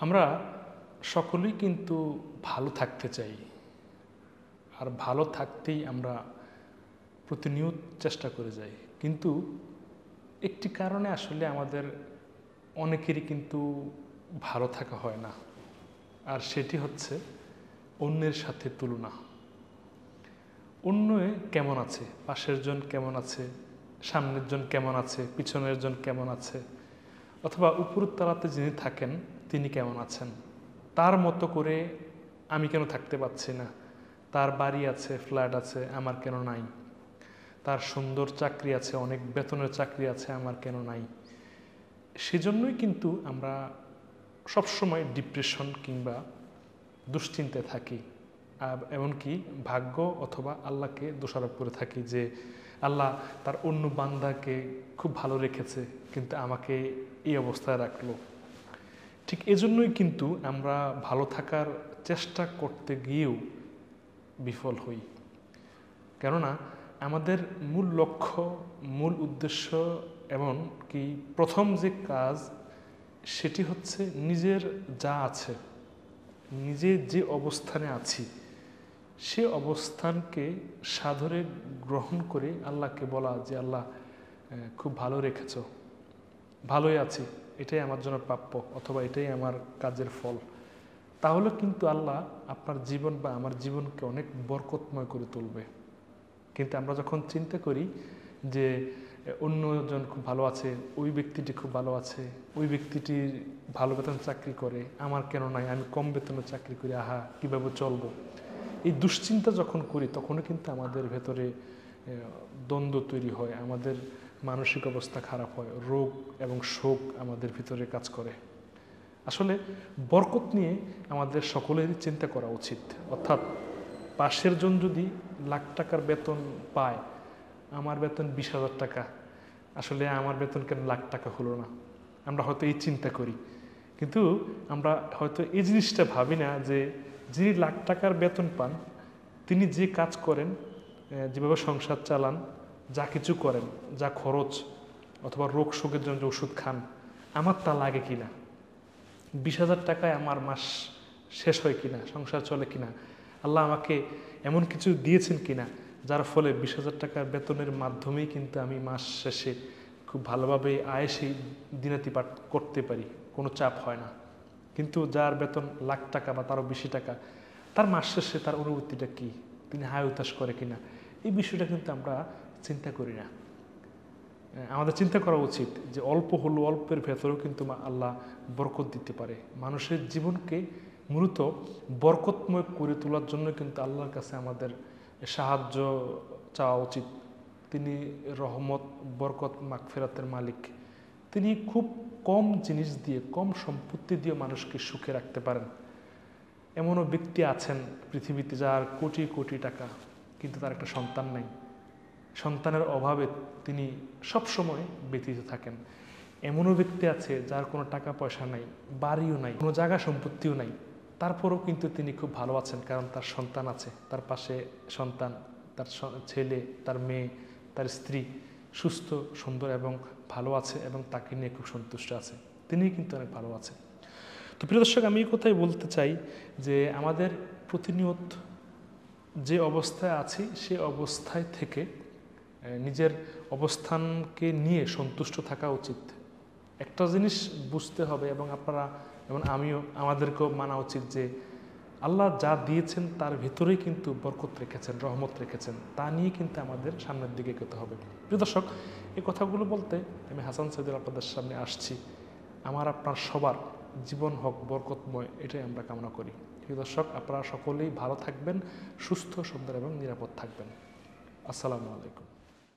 আমরা সকলেই কিন্তু ভালো থাকতে চাই, আর ভালো থাকতেই আমরা প্রতিনিয়ত চেষ্টা করে যাই। কিন্তু একটি কারণে আসলে আমাদের অনেকেরই কিন্তু ভালো থাকা হয় না, আর সেটি হচ্ছে অন্যের সাথে তুলনা। অন্য কেমন আছে, পাশের জন কেমন আছে, সামনের জন কেমন আছে, পিছনের জন কেমন আছে, অথবা উপরের তলাতে যিনি থাকেন তিনি কেমন আছেন, তার মতো করে আমি কেন থাকতে পারছি না, তার বাড়ি আছে, ফ্ল্যাট আছে, আমার কেন নাই, তার সুন্দর চাকরি আছে, অনেক বেতনের চাকরি আছে, আমার কেন নাই। সেজন্যই কিন্তু আমরা সবসময় ডিপ্রেশন কিংবা দুশ্চিন্তায় থাকি, এমনকি ভাগ্য অথবা আল্লাহকে দোষারোপ করে থাকি যে আল্লাহ তার অন্য বান্দাকে খুব ভালো রেখেছে কিন্তু আমাকে এই অবস্থায় রাখলো। ঠিক এজন্যই কিন্তু আমরা ভালো থাকার চেষ্টা করতে গিয়েও বিফল হই। কেননা আমাদের মূল লক্ষ্য, মূল উদ্দেশ্য এবং কি প্রথম যে কাজ সেটি হচ্ছে নিজের যা আছে, নিজে যে অবস্থানে আছি সে অবস্থানকে সাদরে গ্রহণ করে আল্লাহকে বলা যে আল্লাহ খুব ভালো রেখেছ, ভালোই আছি, এটাই আমার জন্য প্রাপ্য, অথবা এটাই আমার কাজের ফল। তাহলে কিন্তু আল্লাহ আপনার জীবন বা আমার জীবনকে অনেক বরকতময় করে তুলবে। কিন্তু আমরা যখন চিন্তা করি যে অন্যজন খুব ভালো আছে, ওই ব্যক্তিটি খুব ভালো আছে, ওই ব্যক্তিটির ভালো বেতন চাকরি করে, আমার কেন নাই, আমি কম বেতনে চাকরি করি, আহা কীভাবে চলবো, এই দুশ্চিন্তা যখন করি তখনও কিন্তু আমাদের ভেতরে দ্বন্দ্ব তৈরি হয়, আমাদের মানসিক অবস্থা খারাপ হয়, রোগ এবং শোক আমাদের ভিতরে কাজ করে। আসলে বরকত নিয়ে আমাদের সকলেরই চিন্তা করা উচিত। অর্থাৎ পাশের জন যদি লাখ টাকার বেতন পায়, আমার বেতন 20,000 টাকা, আসলে আমার বেতন কেন লাখ টাকা হলো না, আমরা হয়তো এই চিন্তা করি। কিন্তু আমরা হয়তো এই জিনিসটা ভাবি না যে যিনি লাখ টাকার বেতন পান তিনি যে কাজ করেন, যেভাবে সংসার চালান, যা কিছু করেন, যা খরচ অথবা রোগ শোকের জন্য যে ওষুধ খান, আমার তা লাগে কিনা, 20,000 টাকায় আমার মাস শেষ হয় কিনা, সংসার চলে কিনা, আল্লাহ আমাকে এমন কিছু দিয়েছেন কিনা যার ফলে 20,000 টাকার বেতনের মাধ্যমেই কিন্তু আমি মাস শেষে খুব ভালোভাবে আয়েসেই দিনাতিপাত করতে পারি, কোনো চাপ হয় না। কিন্তু যার বেতন লাখ টাকা বা তারও বেশি টাকা, তার মাস শেষে তার অনুভূতিটা কী, তিনি হায় উতাস করে কিনা, এই বিষয়টা কিন্তু আমরা চিন্তা করি না। আমাদের চিন্তা করা উচিত যে অল্প হলো, অল্পের ভেতরেও কিন্তু আল্লাহ বরকত দিতে পারে। মানুষের জীবনকে মূলত বরকতময় করে তোলার জন্য কিন্তু আল্লাহর কাছে আমাদের সাহায্য চাওয়া উচিত। তিনি রহমত, বরকত, মাগফিরাতের মালিক। তিনি খুব কম জিনিস দিয়ে, কম সম্পত্তি দিয়ে মানুষকে সুখে রাখতে পারেন। এমনও ব্যক্তি আছেন পৃথিবীতে যার কোটি কোটি টাকা, কিন্তু তার একটা সন্তান নাই, সন্তানের অভাবে তিনি সবসময় ব্যতীত থাকেন। এমনও ব্যক্তি আছে যার কোনো টাকা পয়সা নাই, বাড়িও নাই, কোনো জায়গা সম্পত্তিও নাই, তারপরেও কিন্তু তিনি খুব ভালো আছেন, কারণ তার সন্তান আছে, তার পাশে সন্তান, তার ছেলে, তার মেয়ে, তার স্ত্রী সুস্থ, সুন্দর এবং ভালো আছে, এবং তাকে নিয়ে খুব সন্তুষ্ট আছে, তিনিই কিন্তু অনেক ভালো আছে। তো প্রিয় দর্শক, আমি এই কথাই বলতে চাই যে আমাদের প্রতিনিয়ত যে অবস্থায় আছি সে অবস্থায় থেকে নিজের অবস্থানকে নিয়ে সন্তুষ্ট থাকা উচিত। একটা জিনিস বুঝতে হবে, এবং আপনারা এবং আমিও, আমাদেরকেও মানা উচিত যে আল্লাহ যা দিয়েছেন তার ভিতরেই কিন্তু বরকত রেখেছেন, রহমত রেখেছেন, তা নিয়ে কিন্তু আমাদের সামনের দিকে এগোতে হবে। প্রিয় দর্শক, এই কথাগুলো বলতে আমি হাসান সৈয়দ আপনাদের সামনে আসছি। আমার আপনার সবার জীবন হোক বরকতময়, এটাই আমরা কামনা করি। প্রিয় দর্শক, আপনারা সকলেই ভালো থাকবেন, সুস্থ, সুন্দর এবং নিরাপদ থাকবেন। আসসালামু আলাইকুম।